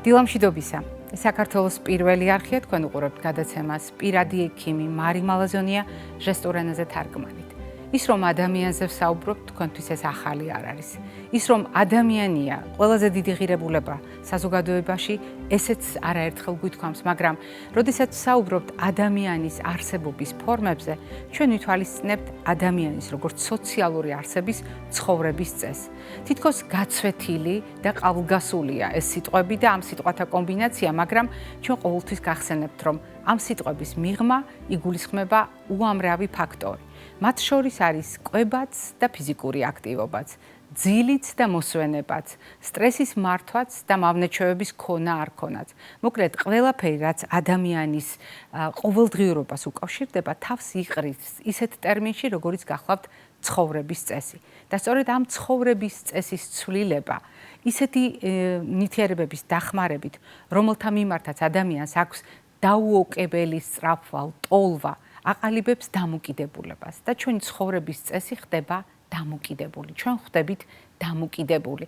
დილამშვიდობისა. საქართველოს პირველი არხია თქვენ უყურებთ გადაცემას პირადი ექიმი მარი მალაზონია ჟესტურ ენაზე თარგმანით. ის რომ ადამიანზე ვსაუბრობთ, თქვენთვის ეს ახალი არ არის. ის რომ ადამიანია ყველაზე დიდი ღირებულება საზოგადოებაში, ესეც არაერთხელ გვითქვამს, მაგრამ როდესაც ვსაუბრობთ ადამიანის არსებობის ფორმებზე, ჩვენ ვითვალისწინებთ ადამიანის როგორც სოციალური არსების ცხოვრების წესს. თითქოს გაცვეთილი და ყალბგასულია ეს სიტყვები და ამ სიტყვათა კომბინაცია, მაგრამ ჩვენ ყოველთვის გახსენებთ, რომ ამ სიტყვების მიღმა იგულისხმება უამრავი ფაქტორი. მათ შორის არის კვებაც და ფიზიკური აქტივობაც, ძილიც და მოსვენებაც, სტრესის მართვაც და მავნეჩვევების ქონა არ ქონაც. მოკლედ, ყველაფერი, რაც ადამიანის ყოველდღიურობას უკავშირდება, თავს იყრის ისეთ ტერმინში, როგორიც გახლავთ ცხოვრების წესი. და სწორედ ამ ცხოვრების წესის ცვლილება, ისეთი ნივთიერებების დახმარებით, რომელთა მიმართაც ადამიანს აქვს დაუოკებელი სწრაფვა, ტოლვა, აყალიბებს დამოკიდებულებას და ჩვენი ცხოვრების წესი ხდება დამოკიდებული. ჩვენ ხდებით დამოკიდებული.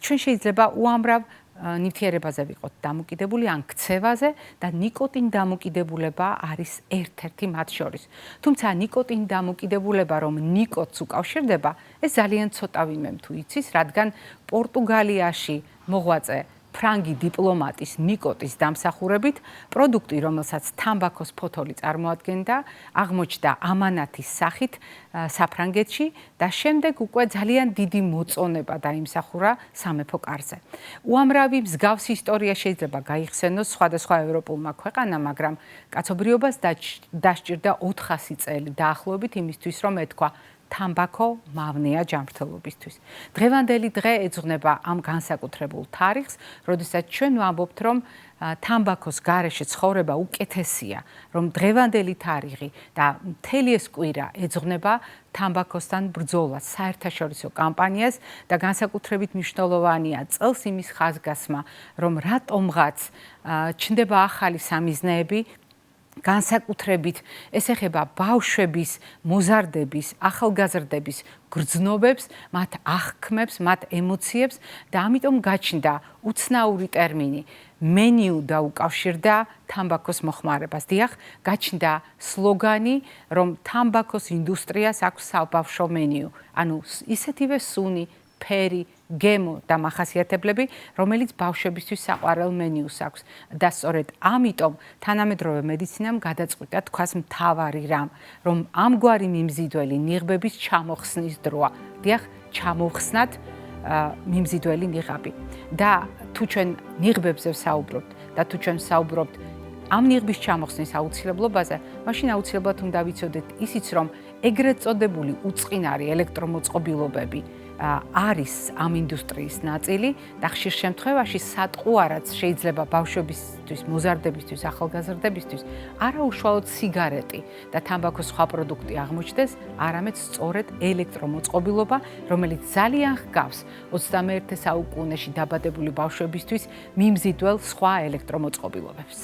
ჩვენ შეიძლება უამრავ ნივთიერებაზე ვიყოთ დამოკიდებული, ან ქცევაზე და ნიკოტინ დამოკიდებულება არის ერთ-ერთი მათ შორის. თუმცა ნიკოტინ დამოკიდებულება, რომ ნიკოტს უკავშირდება, ეს ძალიან ცოტა ვინმე თუ იცის, რადგან პორტუგალიაში მოღვაწე ფრანგი დიპლომატის ნიკოტის დამსახურებით პროდუქტი, რომელსაც თამბაქოს ფოთოლი წარმოადგენდა, აღმოჩნდა ამანათის სახით საფრანგეთში და შემდეგ უკვე ძალიან დიდი მოწონება დაიმსახურა სამეფო კარზე. უამრავი მსგავსი ისტორია შეიძლება გაიხსენოს სხვადასხვა ევროპულმა ქვეყანამ, მაგრამ კაცობრიობას დასჭირდა 400 წელი დაახლოებით იმისთვის, რომ ეთქვა თამბაქო მავნეა ჯანმრთელობისთვის. დღევანდელი დღე ეძღვნება ამ განსაკუთრებულ თარიღს, როდესაც ჩვენ ვამბობთ, რომ თამბაქოს გარეშე ცხოვრება უკეთესია, რომ დღევანდელი თარიღი და მთელი ეს კვირა ეძღვნება თამბაქოსთან ბრძოლას, საერთაშორისო კამპანიას და განსაკუთრებით მნიშვნელოვანია წელს იმის ხაზგასმა, რომ რატომღაც ჩნდება ახალი სამიზნეები, განსაკუთრებით ეს ეხება ბავშვების, მოზარდების, ახალგაზრდების გრძნობებს, მათ აღქმებს, მათ ემოციებს და ამიტომ გაჩნდა უცნაური ტერმინი მენიუ და უკავშირდა თამბაქოს მოხმარებას. დიახ, გაჩნდა სლოგანი, რომ თამბაქოს ინდუსტრიას აქვს საბავშვო მენიუ, ანუ ისეთივე სუნი, ფერი, გემო და მახასიათებლები, რომელიც ბავშვებისთვის საყვარელ მენიუს აქვს. და სწორედ ამიტომ თანამედროვე მედიცინამ გადაწყვიტა თქვას მთავარი რამ, რომ ამგვარი მიმზიდველი ნიღბების ჩამოხსნის დროა. დიახ, ჩამოვხსნათ მიმზიდველი ნიღაბი. და თუ ჩვენ ნიღბებზე ვსაუბრობთ და თუ ჩვენ ვსაუბრობთ ამ ნიღბის ჩამოხსნის აუცილებლობაზე, მაშინ აუცილებლად უნდა ვიცოდეთ ისიც, რომ ეგრეთ წოდებული უწყინარი ელექტრომოწყობილობები არის ამ ინდუსტრიის ნაწილი და ხშირ შემთხვევაში სატყუარაც შეიძლება ბავშვებისთვის, მოზარდებისთვის, ახალგაზრდებისთვის არა უშუალოდ სიგარეტი და თამბაქოს სხვა პროდუქტი აღმოჩნდეს, არამედ სწორედ ელექტრომოწყობილობა, რომელიც ძალიან ჰგავს 21 საუკუნეში დაბადებული ბავშვებისთვის მიმზიდველ სხვა ელექტრომოწყობილობებს.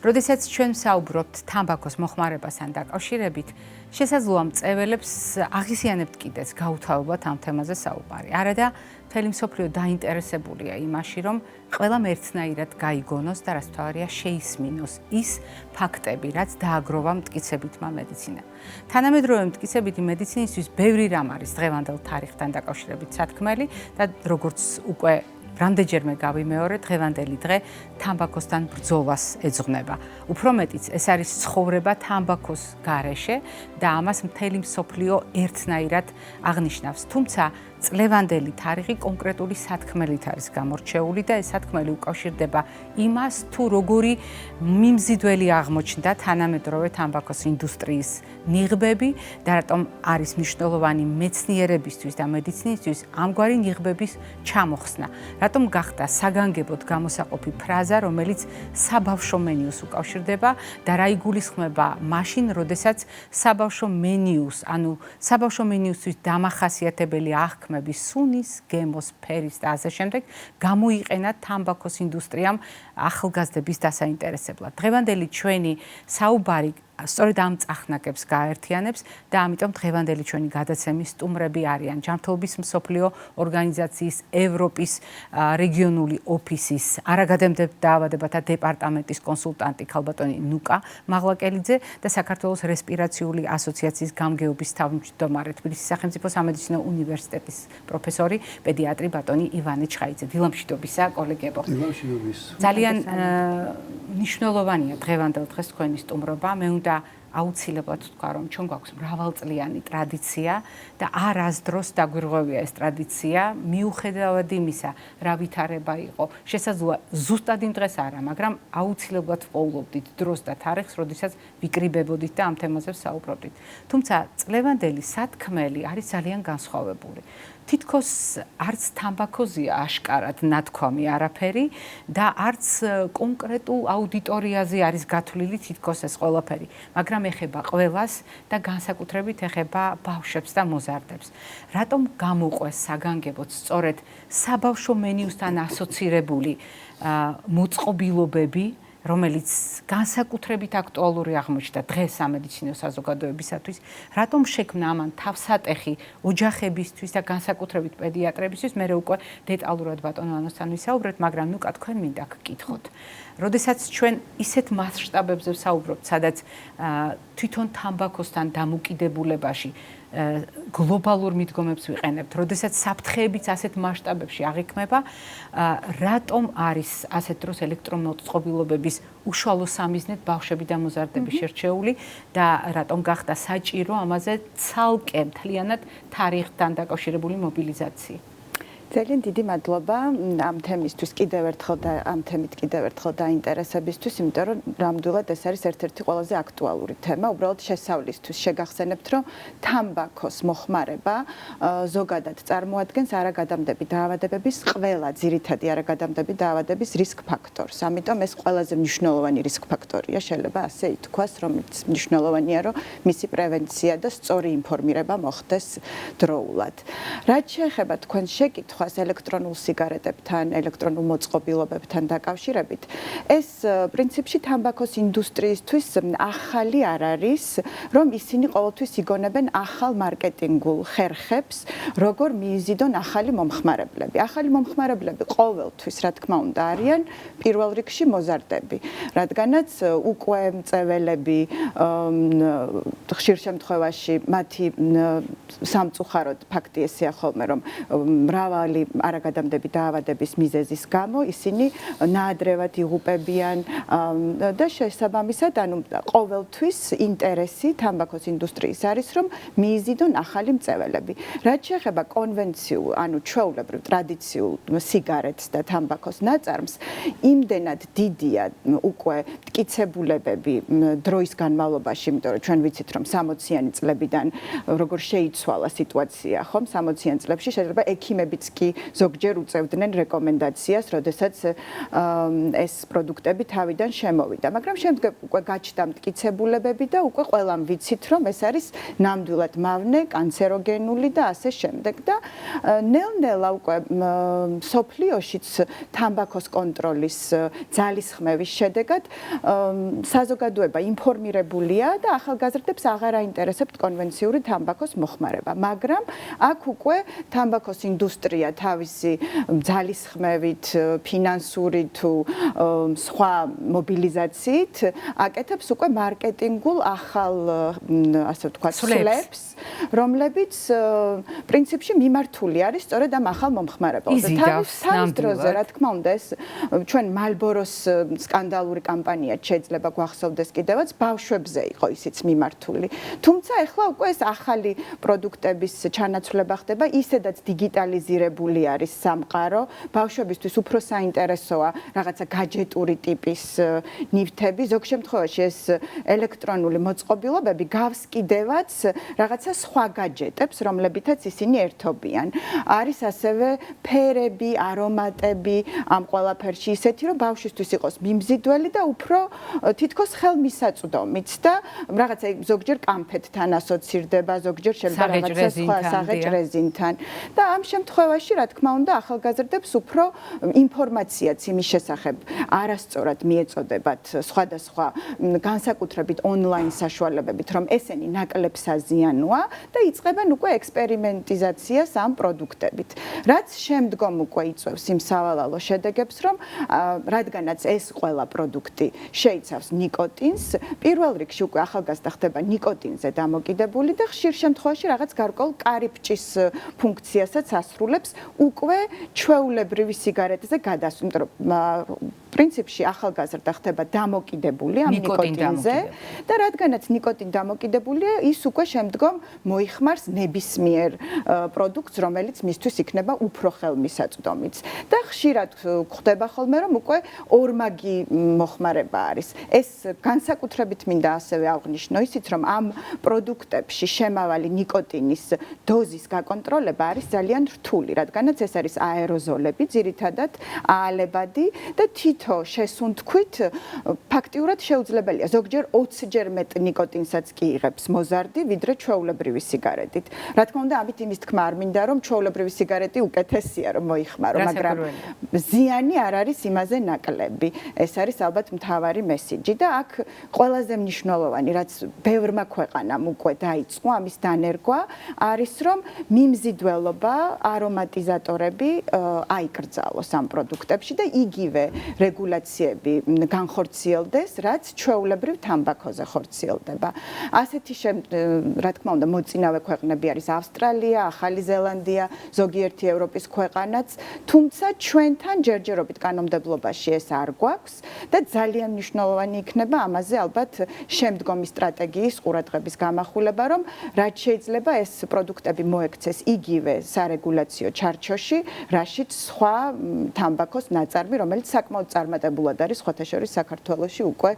როდესაც ჩვენ ვსაუბრობთ თამბაქოს მოხმარებასთან დაკავშირებით, შესაძლოა მწეველებს აღიზიანებთ კიდეც გაუთავებად ამ თემაზე საუბარი. არადა მთელი მსოფლიო დაინტერესებულია იმაში, რომ ყველამ ერთნაირად გაიგონოს და რაც თავარია შეისმინოს ის ფაქტები, რაც დააგროვა მტკიცებითმა მედიცინამ. თანამედროვე მტკიცებითი მედიცინისთვის ბევრი რამ არის დღევანდელ თარიღთან დაკავშირებით სათქმელი და როგორც უკვე რამდენჯერმე გავიმეორე, დღევანდელი დღე თამბაქოსთან ბრძოლას ეძღვნება. უფრო მეტიც, ეს არის ცხოვრება თამბაქოს გარეშე და ამას მთელი მსოფლიო ერთნაირად აღნიშნავს. თუმცა წლევანდელი თარიღი კონკრეტული სათქმელით არის გამორჩეული და ეს სათქმელი უკავშირდება იმას, თუ როგორი მიმზიდველი აღმოჩნდა თანამედროვე თამბაქოს ინდუსტრიის ნიღბები და რატომ არის მნიშვნელოვანი მეცნიერებისთვის და მედიცინისთვის ამგვარი ნიღბების ჩამოხსნა. რატომ გახდა საგანგებოდ გამოსაყოფი ფრაზა, რომელიც საბავშვო მენიუს უკავშირდება და რა იგულისხმება მაშინ, როდესაც საბავშვო მენიუს, ანუ საბავშვო მენიუსთვის დამახასიათებელი აღქმები სუნის, გემოს, ფერის და ასე შემდეგ გამოიყენა თამბაქოს ინდუსტრიამ ახალგაზრდების დასაინტერესებლად. დღევანდელი ჩვენი საუბარი სწორედ ამ წახნაგებს გააერთიანებს და ამიტომ დღევანდელი ჩვენი გადაცემის სტუმრები არიან ჯანმრთელობის მსოფლიო ორგანიზაციის ევროპის რეგიონული ოფისის არაგადამდებელ დაავადებათა დეპარტამენტის კონსულტანტი ქალბატონი ნუკა მაღლაკელიძე და საქართველოს რესპირაციული ასოციაციის გამგეობის თავმჯდომარე თბილისის სახელმწიფო სამედიცინო უნივერსიტეტის პროფესორი პედიატრი ბატონი ივანე ჩხაიძე. დილამშვიდობისა კოლეგებო. ძალიან მნიშვნელოვანია დღევანდელ დღეს თქვენი სტუმრობა. მე უნდა აუცილებლად თქვა, რომ ჩვენ გვაქვს მრავალწლიანი ტრადიცია და არასდროს დაგვირღვევია ეს ტრადიცია, მიუხედავად იმისა, რა ვითარება იყო. შესაძლოა ზუსტად იმ დღეს არა, მაგრამ აუცილებლად ვპოულობდით დროს და თარიღს, როდესაც ვიკრიბებოდით და ამ თემაზე ვსაუბრობდით. თუმცა წლევანდელი სათქმელი არის ძალიან განსხვავებული. თითქოს არც თამბაქოზია აშკარად ნათქვამი არაფერი და არც კონკრეტულ აუდიტორიაზე არის გათვლილი თითქოს ეს ყველაფერი, მაგრამ ეხება ყველას და განსაკუთრებით ეხება ბავშვებს და მოზარდებს. რატომ გამოყვეს საგანგებოდ სწორედ საბავშვო მენიუსთან ასოცირებული მოწყობილობები, რომელიც განსაკუთრებით აქტუალური აღმოჩნდა დღეს სამედიცინო საზოგადოებისათვის, რატომ შექმნა ამან თავსატეხი ოჯახებისთვის და განსაკუთრებით პედიატრებისთვის, მე უკვე დეტალურად ბატონ ანასთან ვისაუბრეთ, მაგრამ ნუ თქვენ მინდა გკითხოთ. როდესაც ჩვენ ისეთ მასშტაბებზე ვსაუბრობთ, სადაც თვითონ თამბაქოსთან დამოკიდებულებაში გლობალურ მიდგომებს ვიყენებთ, როდესაც საფრთხეებიც ასეთ მასშტაბებში აღიქმება, რატომ არის ასეთ დროს ელექტრომოწყობილობების უშუალო სამიზნედ ბავშვები და მოზარდები შერჩეული და რატომ გახდა საჭირო ამაზე ცალკე მთლიანად თარიღთან დაკავშირებული მობილიზაცია? ძალიან დიდი მადლობა ამ თემისთვის კიდევ ერთხელ და ამ თემით კიდევ ერთხელ დაინტერესებისთვის, იმიტომ რომ ნამდვილად ეს არის ერთ-ერთი ყველაზე აქტუალური თემა, უბრალოდ შესავლისთვის. შეგახსენებთ, რომ თამბაქოს მოხმარება ზოგადად წარმოადგენს არაგადამდები დაავადებების ყველა ძირითადი არაგადამდები დაავადების რისკ ფაქტორს. ამიტომ ეს ყველაზე მნიშვნელოვანი რისკ ფაქტორია, შეიძლება ასე ითქვას, რომელიც მნიშვნელოვანია, რომ მისი პრევენცია და სწორი ინფორმირება მოხდეს დროულად. რაც შეეხება თქვენ შეკითხვას ელექტრონულ სიგარეტებთან, ელექტრონულ მოწყობილობებთან დაკავშირებით, ეს პრინციპში თამბაქოს ინდუსტრიისთვის ახალი არ არის, რომ ისინი ყოველთვის იგონებენ ახალ მარკეტინგულ ხერხებს, როგორ მიიზიდონ ახალი მომხმარებლები. ახალი მომხმარებლები ყოველთვის, რა თქმა უნდა, არიან პირველ რიგში მოზარდები, რადგანაც უკვე მწეველები ხშირ შემთხვევაში მათი სამწუხაროდ ფაქტი ესეა ხოლმე, რომ მრავალი არაგადამდები დაავადების მიზეზის გამო ისინი ნაადრევად იღუპებიან და შესაბამისად, ანუ ყოველთვის ინტერესი თამბაქოს ინდუსტრიის არის, რომ მიიზიდონ ახალი მწეველები. რაც შეეხება კონვენციულ, ანუ ჩვეულებრივ ტრადიციულ სიგარეტს და თამბაქოს ნაწარმს, იმდენად დიდია უკვე მტკიცებულებები დროის განმავლობაში, იმიტომ რომ ჩვენ ვიცით, რომ 60-იანი წლებიდან როგორ შეიცვალა სიტუაცია, ხომ, 60-იან წლებში შეიძლება ექიმებიც კი ზოგჯერ უწევდნენ რეკომენდაციას, როდესაც ეს პროდუქტები თავიდან შემოვიდა. მაგრამ შემდეგ უკვე გაჩნდა მტკიცებულებები და უკვე ყველამ ვიცით, რომ ეს არის ნამდვილად მავნე, კანცეროგენული და ასე შემდეგ. და ნელ-ნელა უკვე მსოფლიოშიც თამბაქოს კონტროლის ძალისხმევის შედეგად საზოგადოება ინფორმირებულია და ახალგაზრდებს აღარ აინტერესებთ კონვენციური თამბაქოს მოხმარება. მაგრამ აქ უკვე თამბაქოს ინდუსტრია თავისი ძალისხმევით, ფინანსური თუ სხვა მობილიზაციით აკეთებს უკვე მარკეტინგულ ახალ, ასე ვთქვათ, სლებს, რომლებიც პრინციპში მიმართული არის სწორედ ამ ახალ მომხმარებელზე. თავის დროზე, რა თქმა უნდა, ეს ჩვენ Marlboro-ს სკანდალური კამპანია შეიძლება გვახსოვდეს კიდევაც, ბავშვებზე იყო ისიც მიმართული. თუმცა ახლა უკვე ეს ახალი პროდუქტების ჩანაცვლება ხდება, ისედაც დიგიტალიზირებული არის სამყარო, ბავშვებისთვის უფრო საინტერესოა რაღაცა გაჯეტური ტიპის ნივთები, ზოგ შემთხვევაში ეს ელექტრონული მოწყობილობები გავს კიდევაც რაღაცა სხვა გაჯეტებს, რომლებითაც ისინი ერთობიან. არის ასევე ფერები, არომატები ამ ყველაფერში ისეთი, რომ ბავშვისთვის იყოს მიმზიდველი და უფრო თითქოს ხელმისაწვდომიც და რაღაცა ზოგჯერ კამფეტთან ასოცირდება, ზოგჯერ შეიძლება რაღაცა სხვა საღეჭ რეზინთან. და ამ შემთხვევაში შემთხვევაში, რა თქმა უნდა, ახალგაზრდებს უფრო ინფორმაციაც იმის შესახებ არასწორად მიეწოდებათ სხვადასხვა განსაკუთრებით ონლაინ საშუალებებით, რომ ესენი ნაკლებ საზიანოა და იწყებენ უკვე ექსპერიმენტიზაციას ამ პროდუქტებით. რაც შემდგომ უკვე იწვევს იმ სავალალო შედეგებს, რომ რადგანაც ეს ყველა პროდუქტი შეიცავს ნიკოტინს, პირველ რიგში უკვე ახალგაზრდა ხდება ნიკოტინზე დამოკიდებული და ხშირ შემთხვევაში რაღაც გარკვეულ კარიბჭის ფუნქციასაც ასრულებს უკვე ჩვეულებრივი სიგარეტზე გადასვლა, იმიტომ რომ პრინციპში ახალგაზრდა ხდება დამოკიდებული ამ ნიკოტინზე და რადგანაც ნიკოტინი დამოკიდებულია, ის უკვე შემდგომ მოიხმარს ნებისმიერ პროდუქტს, რომელიც მისთვის იქნება უფრო ხელმისაწვდომიც. და ხშირად გვხვდება ხოლმე, რომ უკვე ორმაგი მოხმარება არის. ეს განსაკუთრებით მინდა ასევე აღვნიშნო ისიც, რომ ამ პროდუქტებში შემავალი ნიკოტინის დოზის გაკონტროლება არის ძალიან რთული, რადგანაც ეს არის აეროზოლები, ძირითადად აალებადი და თითო შესუნთქვით ფაქტიურად შეუძლებელია ზოგჯერ 20-ჯერ მეტ ნიკოტინსაც კი იღებს მოზარდი, ვიდრე ჩვეულებრივი სიგარეტით. რა თქმა უნდა, ამით იმის თქმა არ მინდა, რომ ჩვეულებრივი სიგარეტი უკეთესია, რომ მოიხმარო, მაგრამ ზიანი არ არის იმაზე ნაკლები. ეს არის ალბათ მთავარი მესიჯი და აქ ყველაზე მნიშვნელოვანი, რაც ბევრმა ქვეყანამ უკვე დაიწყო ამის დანერგვა, არის რომ მიმზიდველობა, არომატიზატორები აიკრძალოს ამ პროდუქტებში და იგივე რეგულაციები განხორციელდეს, რაც ჩვეულებრივ თამბაქოზე ხორციელდება. ასეთი რა თქმა უნდა, მოწინავე ქვეყნები არის ავსტრალია, ახალი ზელანდია, ზოგიერთი ევროპის ქვეყანაც, თუმცა ჩვენთან ჯერჯერობით კანონმდებლობაში ეს არ გვაქვს და ძალიან მნიშვნელოვანი იქნება ამაზე ალბათ შემდგომი სტრატეგიის ყურადღების გამახვილება, რომ რაც შეიძლება ეს პროდუქტები მოექცეს იგივე სარეგულაციო ჩარჩოში, რაშიც სხვა თამბაქოს ნაწარმი, რომელიც საკმაოდ წარმატებულად არის სხვათა შორის საქართველოში უკვე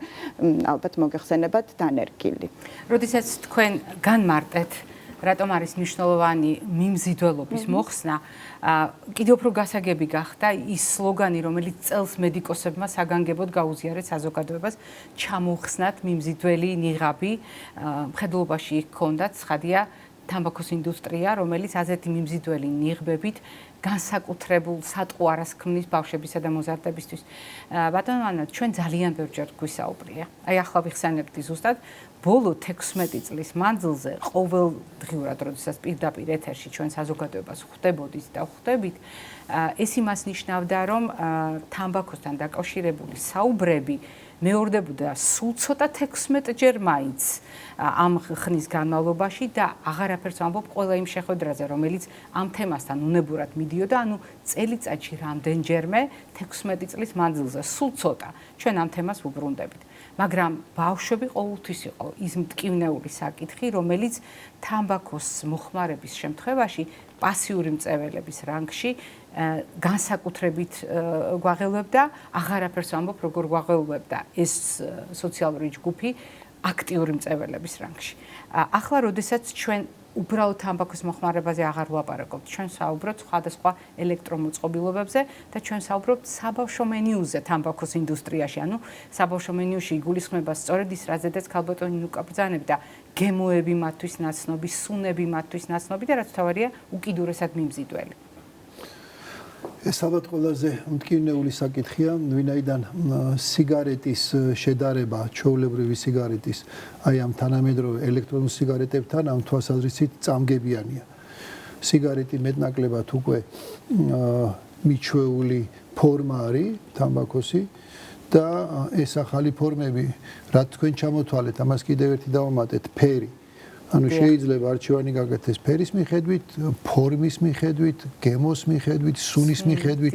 ალბათ მოგეხსენებათ დანერგილი. როდესაც თქვენ განმარტეთ, რატომ არის მნიშვნელოვანი მიმზიდველობის მოხსნა, კიდევ უფრო გასაგები გახდა ის სლოგანი, რომელიც წელს მედიკოსებმა საგანგებოდ გაუზიარეს საზოგადოებას, ჩამოხსნათ მიმზიდველი ნიღაბი, მხედველობაში ჰქონდათ, ცხადია, თამბაქოს ინდუსტრია, რომელიც ასეთი მიმზიდველი ნიღბებით განსაკუთრებულ სატყუარას ქმნის ბავშვებისა და მოზარდებისთვის. ბატონო ანა, ჩვენ ძალიან ბევრჯერ გვისაუბრია. აი ახლა ვიხსენებდი ზუსტად ბოლო 16 წლის მანძილზე ყოველდღიურად, როდესაც პირდაპირ ეთერში ჩვენ საზოგადოებას ხვდებოდით და ხვდებით, ეს იმას ნიშნავდა, რომ თამბაქოსთან დაკავშირებული საუბრები მეორდებოდა სულ ცოტა 16-ჯერ მაინც ამ ხნის განმავლობაში და აღარაფერს ვამბობ ყველა იმ შეხვედრაზე, რომელიც ამ თემასთან უნებურად მიდიოდა, ანუ წელიწადში რამდენჯერმე 16 წლის მანძილზე, სულ ცოტა ჩვენ ამ თემას ვუბრუნდებით. მაგრამ ბავშვები ყოველთვის იყო ის მტკივნეული საკითხი, რომელიც თამბაქოს მოხმარების შემთხვევაში პასიური მწეველების რანგში განსაკუთრებით გვაღელვებდა, აღარაფერს ვამბობ, როგორ გვაღელვებდა ეს სოციალური ჯგუფი აქტიური მწეველების რანგში. ახლა, როდესაც ჩვენ უბრალოდ თამბაქოს მოხმარებაზე აღარ ვლაპარაკობთ, ჩვენ საუბრობთ სხვადასხვა ელექტრომოწყობილობებზე და ჩვენ საუბრობთ საბავშვო მენიუზე თამბაქოს ინდუსტრიაში. ანუ საბავშვო მენიუში იგულისხმება სწორედ ის, რაზედაც ქალბატონი ნუკა ბრძანებდა, გემოები მათთვის ნაცნობი, სუნები მათთვის ნაცნობი და რაც თავარია, უკიდურესად მიმზიდველი. ეს ალბათ ყველაზე მტკივნეული საკითხია, ვინაიდან სიგარეტის შედარება ჩვეულებრივი სიგარეტის აი ამ თანამედროვე ელექტრონულ სიგარეტებთან ამ თვალსაზრისით წამგებიანია. სიგარეტი მეტნაკლებად უკვე მიჩვეული ფორმა არის თამბაქოსი და ეს ახალი ფორმები, რაც თქვენ ჩამოთვალეთ, ამას კიდევ ერთი დავამატეთ, ფერი. ანუ შეიძლება არჩევანი გაკეთდეს ფერის მიხედვით, ფორმის მიხედვით, გემოს მიხედვით, სუნის მიხედვით.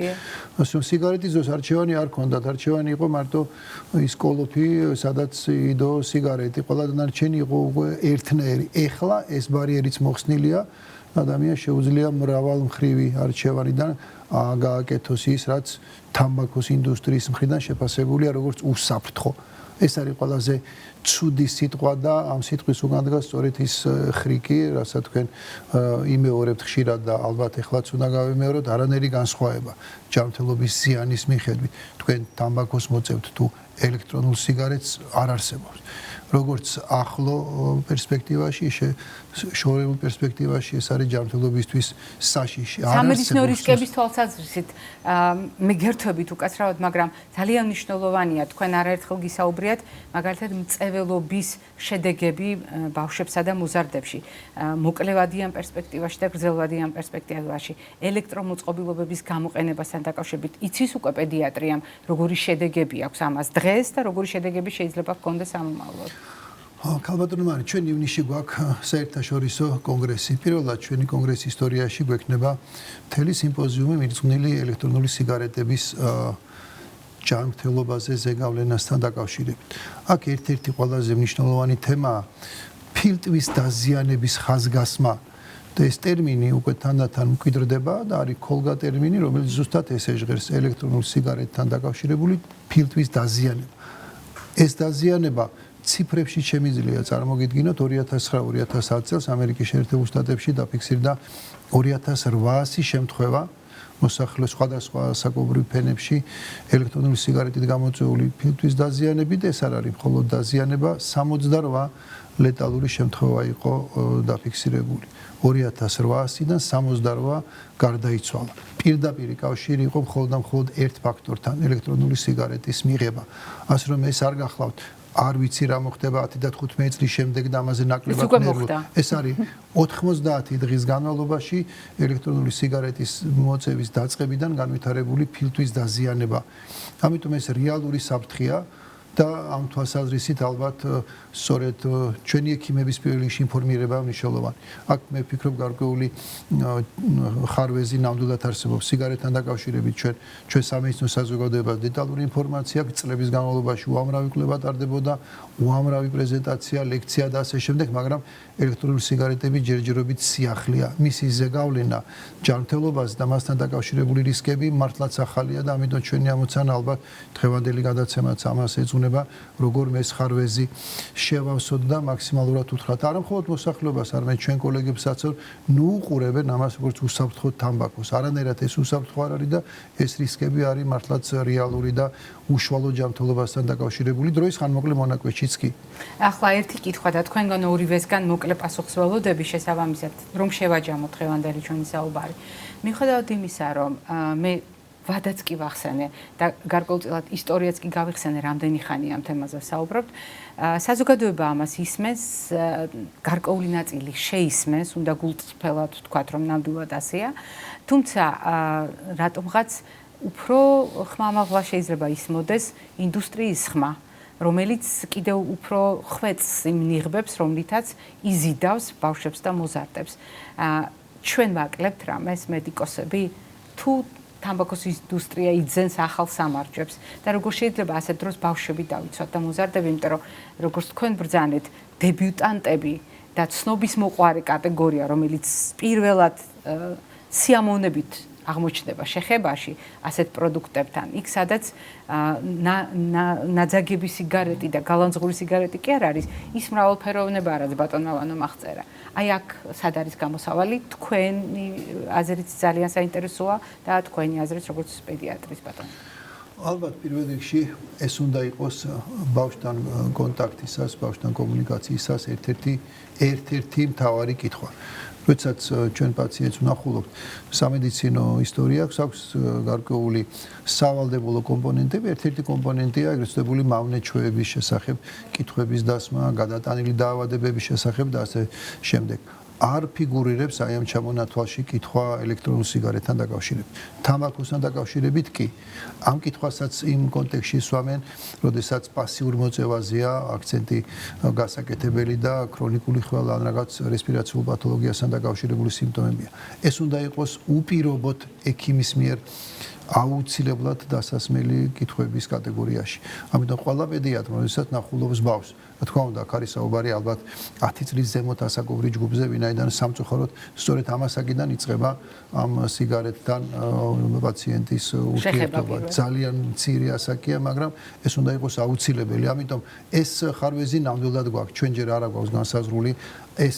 ასე რომ სიგარეტის დროს არჩევანი არ ქონდათ, არჩევანი იყო მარტო ის კოლოფი, სადაც იდო სიგარეტი, ყველა დანარჩენი იყო უკვე ერთნაირი. ეხლა ეს ბარიერიც მოხსნილია, ადამიანს შეუძლია მრავალმხრივი არჩევანიდან გააკეთოს ის, რაც თამბაქოს ინდუსტრიის მხრიდან შეფასებულია როგორც უსაფრთხო. ეს არის ყველაზე ცუდი სიტყვა და ამ სიტყვის უკან დგას სწორედ ის ხრიკი, რასაც თქვენ იმეორებთ ხშირად და ალბათ ეხლაც უნდა გავიმეოროთ, არანაირი განსხვავება ჯანმრთელობის ზიანის მიხედვით. თქვენ თამბაქოს მოწევთ თუ ელექტრონულ სიგარეტს არ არსებობს. როგორც ახლო პერსპექტივაში, შორეულ პერსპექტივაში ეს არის ჯანმრთელობისთვის საშიში. სამედიცინო რისკების თვალსაზრისით მე გერთვებით უკაცრავად, მაგრამ ძალიან მნიშვნელოვანია თქვენ არაერთხელ გისაუბრიათ მაგალითად მწეველობის შედეგები ბავშვებსა და მოზარდებში, მოკლევადიან პერსპექტივაში და გრძელვადიან პერსპექტივაში, ელექტრომოწყობილობების გამოყენებასთან დაკავშირებით იცის უკვე პედიატრიამ როგორი შედეგები აქვს ამას დღეს და როგორი შედეგები შეიძლება ჰქონდეს ამომავლოდ. ქალბატონო მარი, ჩვენ ივნისში გვაქვს საერთაშორისო კონგრესი. პირველად ჩვენი კონგრესის ისტორიაში გვექნება მთელი სიმპოზიუმი მირწმუნილი ელექტრონული სიგარეტების ჯანმრთელობაზე ზეგავლენასთან დაკავშირებით. აქ ერთ-ერთი ყველაზე მნიშვნელოვანი თემაა ფილტვის დაზიანების ხაზგასმა. და ეს ტერმინი უკვე თანდათან მკვიდრდება და არის ქოლგა ტერმინი, რომელიც ზუსტად ესე ჟღერს ელექტრონულ სიგარეტთან დაკავშირებული ფილტვის დაზიანება. ეს დაზიანება ციფრებში შემიძლია წარმოგიდგინოთ 2009-2010 წელს ამერიკის შეერთებულ შტატებში დაფიქსირდა 2800 შემთხვევა მოსახლეობის სხვადასხვა საკუთრივ ფენებში ელექტრონული სიგარეტით გამოწვეული ფილტვის დაზიანებით. ეს არ არის მხოლოდ დაზიანება, 68 ლეტალური შემთხვევა იყო დაფიქსირებული. 2800-დან 68 გარდაიცვალა. პირდაპირი კავშირი იყო მხოლოდ ერთ ფაქტორთან, ელექტრონული სიგარეტის მიღება. ასე რომ ეს არ გახლავთ არ ვიცი რა მოხდება 10 და 15 წლის შემდეგ და ამაზე ნაკლებად ნერვული. ეს არის 90 დღის განმავლობაში ელექტრონული სიგარეტის მოწევის დაწყებიდან განვითარებული ფილტვის დაზიანება. ამიტომ ეს რეალური საფრთხეა და ამ თვალსაზრისით ალბათ სწორედ ჩვენი ექიმების პირველ რიგში ინფორმირება მნიშვნელოვანი. აქ მე ვფიქრობ გარკვეული ხარვეზი ნამდვილად არსებობს სიგარეტთან დაკავშირებით ჩვენ სამედიცინო საზოგადოებას დეტალური ინფორმაცია აქვს წლების განმავლობაში უამრავი კვლევა ტარდებოდა, უამრავი პრეზენტაცია, ლექცია და ასე შემდეგ, მაგრამ ელექტრონული სიგარეტები ჯერჯერობით სიახლეა. მისი ზეგავლენა ჯანმრთელობას და მასთან დაკავშირებული რისკები მართლაც ახალია და ამიტომ ჩვენი ამოცანა ალბათ დღევანდელი გადაცემაც ამას ეძღვნება, როგორ ეს ხარვეზი შევავსოთ და მაქსიმალურად უთხრათ არა მხოლოდ მოსახლეობას, არამედ ჩვენ კოლეგებსაც ნუ უყურებენ ამას როგორც უსაფრთხო თამბაქოს. არანაირად ეს უსაფრთხო არ არის და ეს რისკები არის მართლაც რეალური და უშუალო ჯანმრთელობასთან დაკავშირებული დროის ხანმოკლე მონაკვეთშიც კი. ახლა ერთი კითხვა და თქვენგან ორივესგან მოკლე პასუხს ველოდები შესაბამისად, რომ შევაჯამოთ დღევანდელი ჩვენი საუბარი. მიუხედავად იმისა, რომ მე ვადაც კი ვახსენე და გარკვეულწილად ისტორიაც კი გავიხსენე, რამდენი ხანია ამ თემაზე საუბრობთ. საზოგადოება ამას ისმენს, გარკვეული ნაწილი შეისმენს, უნდა გულწრფელად ვთქვათ, რომ ნამდვილად ასეა. თუმცა რატომღაც უფრო ხმამაღლა შეიძლება ისმოდეს ინდუსტრიის ხმა, რომელიც კიდევ უფრო ხვეწს იმ ნიღბებს, რომლითაც იზიდავს ბავშვებს და მოზარდებს. ჩვენ ვაკლებთ რამეს მედიკოსები თუ თამბაქოს ინდუსტრია იძენს ახალ სამარჯვებს და როგორ შეიძლება ასეთ დროს ბავშვები დავიცვათ და მოზარდები, იმიტომ რომ როგორც თქვენ ბრძანეთ, დებიუტანტები და ცნობის მოყვარე კატეგორია, რომელიც პირველად სიამოვნებით აღმოჩნდება შეხებაში ასეთ პროდუქტებთან, იქ სადაც ნაძაგები სიგარეტი და გალანძღური სიგარეტი კი არ არის, ის მრავალფეროვნება რაც ბატონმა ვანომ აღწერა. აი აქ სად არის გამოსავალი? თქვენი აზრით ძალიან საინტერესოა და თქვენი აზრით როგორც პედიატრის ბატონი. ალბათ პირველ რიგში ეს უნდა იყოს ბავშვთან კონტაქტისას, ბავშვთან კომუნიკაციისას ერთ-ერთი მთავარი კითხვა. როდესაც ჩვენ პაციენტს ვნახულობთ სამედიცინო ისტორია აქვს გარკვეული სავალდებულო კომპონენტები, ერთ-ერთი კომპონენტია ეგრეთ წოდებული მავნე-ჩვევების შესახებ, კითხვების დასმა, გადატანილი დაავადებების შესახებ და ასე შემდეგ. არ ფიგურირებს აი ამ ჩამონათვალში კითხვა ელექტრონულ სიგარეტთან დაკავშირებით. თამბაქოსთან დაკავშირებით კი. ამ კითხვასაც იმ კონტექსტში სვამენ, როდესაც პასიურ მოწევაზეა აქცენტი გასაკეთებელი და ქრონიკული ხვალა ან რაღაც რესპირაციულ პათოლოგიასთან დაკავშირებული სიმპტომებია. ეს უნდა იყოს უპირობოდ ექიმის მიერ აუცილებლად დასასმელი კითხვების კატეგორიაში. ამიტომ ყველა პედიატრ, როდესაც ნახულობს ბავშვს, რა თქმა უნდა, აქ არის საუბარი ალბათ 10 წლის ზემოთ ასაკობრივ ჯგუფზე, ვინაიდან სამწუხაროდ სწორედ ამასაკიდან იწყება ამ სიგარეტთან პაციენტის ურთიერთობა. ძალიან მცირე ასაკია, მაგრამ ეს უნდა იყოს აუცილებელი. ამიტომ ეს ხარვეზი ნამდვილად გვაქვს. ჩვენ ჯერ არა გვაქვს განსაზღვრული ეს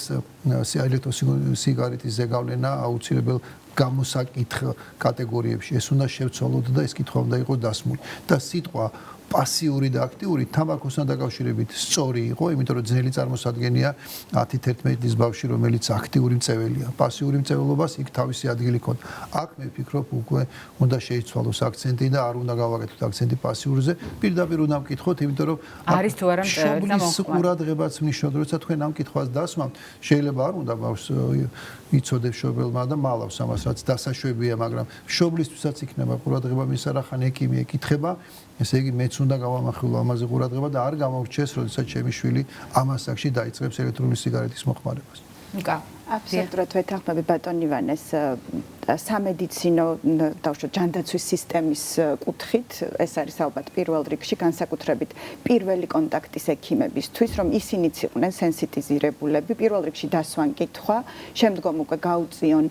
ელექტროსიგარეტის ზეგავლენა აუცილებელ გამოსაკითხ კატეგორიებში ეს უნდა შევცვალოთ და ეს კითხვა უნდა იყოს დასმული და სიტყვა პასიური და აქტიური თამბაქოსთან დაკავშირებით სწორი იყო, იმიტომ რომ ძნელი წარმოსადგენია 10-11 წლის ბავშვი, რომელიც აქტიური მწველია. პასიური მწველობას იქ თავისი ადგილი ქონდა. აქ მე ვფიქრობ, უკვე უნდა შეიცვალოს აქცენტი და არ უნდა გავაკეთოთ აქცენტი პასიურზე. პირდაპირ უნდა ვკითხოთ, იმიტომ რომ არის თუ არა მწველი და შობლის ყურადღებაც მნიშვნელოვანია, როცა თქვენ ამ კითხვას დასმავთ, შეიძლება არ უნდა ბავშვს იცოდებს შობელმა და მალავს ამას, რაც დასაშვებია, მაგრამ შობლისთვისაც იქნება ყურადღება მის არახან ექიმი ეკითხება, ესე იგი მეც უნდა გავამახვილო ამაზე ყურადღება და არ გამორჩეს, როდესაც ჩემი შვილი ამ ასაკში დაიწყებს ელექტრონული სიგარეტის მოხმარებას. აბსოლუტურად ვეთანხმები ბატონ ივანეს სამედიცინო დავუშვათ ჯანდაცვის სისტემის კუთხით ეს არის ალბათ პირველ რიგში განსაკუთრებით პირველი კონტაქტის ექიმებისთვის რომ ისინიც იყვნენ სენსიტიზირებულები პირველ რიგში დასვან კითხვა შემდგომ უკვე გაუწიონ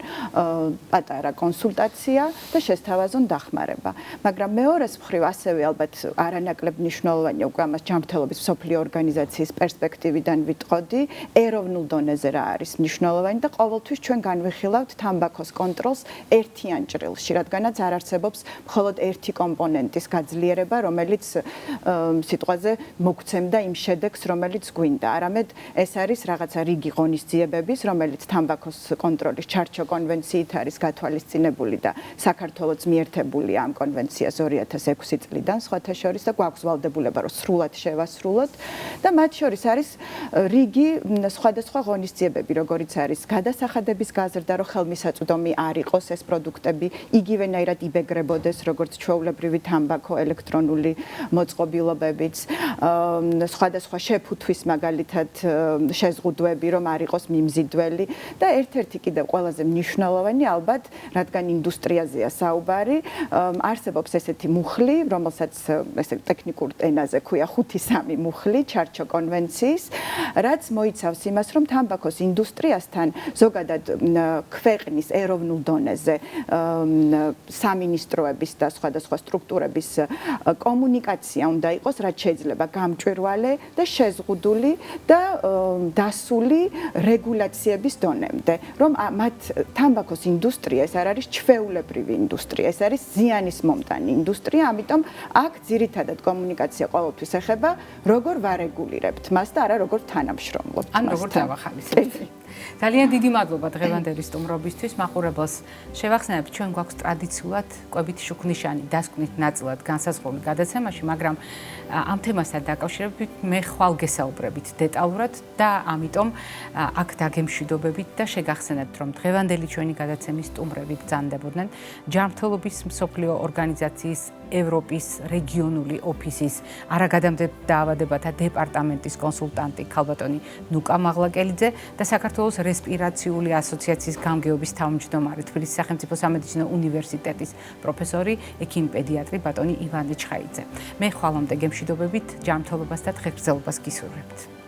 პატარა კონსულტაცია და შესთავაზონ დახმარება მაგრამ მეორეს მხრივ ასევე ალბათ არანაკლებ მნიშვნელოვანია უკვე ამას ჯანმრთელობის მსოფლიო ორგანიზაციის პერსპექტივიდან ვიტყოდი ეროვნულ დონეზე რა არის მნიშვნელოვანი და ყოველთვის ჩვენ განვიხილავთ თამბაქოს კონტროლს ერთიან ჭრილში, რადგანაც არ არსებობს მხოლოდ ერთი კომპონენტის გაძლიერება, რომელიც სიტყვაზე მოგცემდა იმ შედეგს, რომელიც გვინდა. არამედ ეს არის რაღაცა რიგი ღონისძიებების, რომელიც თამბაქოს კონტროლის ჩარჩო კონვენციით არის გათვალისწინებული და საქართველოს მიერთებული ამ კონვენციას 2006 წლიდან, სხვათა შორის და გვაქვს ვალდებულება, რომ სრულად შევასრულოთ და მათ შორის არის რიგი სხვადასხვა ღონისძიებები, როგორიც არის გადასახადების გაზრდა, რომ ხელმისაწვდომი არ იყოს ეს პროდუქტები იგივენაირად იბეგრებოდეს როგორც ჩვეულებრივი თამბაქო ელექტრონული მოწყობილობებიც სხვადასხვა შეფუთვის მაგალითად შეზღუდვები რომ არ იყოს მიმზიდველი და ერთ-ერთი კიდევ ყველაზე მნიშვნელოვანი ალბათ რადგან ინდუსტრიაზეა საუბარი არსებობს ესეთი მუხლი რომელსაც ესე ტექნიკურ ენაზე ქვია 5-3 მუხლი ჩარჩო კონვენციის რაც მოიცავს იმას რომ თამბაქოს ინდუსტრიასთან ზოგადად ქვეყნის ეროვნულ დონეზე სამინისტროების და სხვადასხვა სტრუქტურების კომუნიკაცია უნდა იყოს, რაც შეიძლება გამჭვირვალე და შეზღუდული და დასული რეგულაციების დონემდე, რომ მათ თამბაქოს ინდუსტრია ეს არ არის ჩვეულებრივი ინდუსტრია, ეს არის ზიანის მომტანი ინდუსტრია, ამიტომ აქ ძირითადად კომუნიკაცია ყოველთვის ეხება, როგორ ვარეგულირებთ მას და არა როგორ თანამშრომლობთ. ან როგორ დავახალისებთ. ძალიან დიდი მადლობა დღევანდელი სტუმრობისთვის. მაყურებელს შევახსენებთ, ჩვენ გვაქვს ტრადიციულად კვებითი შუქნიშანი დასკვნით ნაწილად განსაზღვრული გადაცემაში, მაგრამ ამ თემასთან დაკავშირებით მე ხვალ გესაუბრებით დეტალურად და ამიტომ აქ დაგემშვიდობებით და შეგახსენებთ, რომ დღევანდელი ჩვენი გადაცემის სტუმრები ბრძანდებოდნენ ჯანმრთელობის მსოფლიო ორგანიზაციის ევროპის რეგიონული ოფისის არაგადამდებთ დაავადებათა დეპარტამენტის კონსულტანტი ქალბატონი ნუკა მაღლაკელიძე და საქართველოს რესპირაციული ასოციაციის გამგეობის თავმჯდომარე თბილისის სახელმწიფო სამედიცინო უნივერსიტეტის პროფესორი ექიმ-პედიატრი ბატონი ივანე ჩხაიძე. მე ხვალამდე გემშვიდობებით ჯანმრთელობას და დღესგრძელობას გისურვებთ.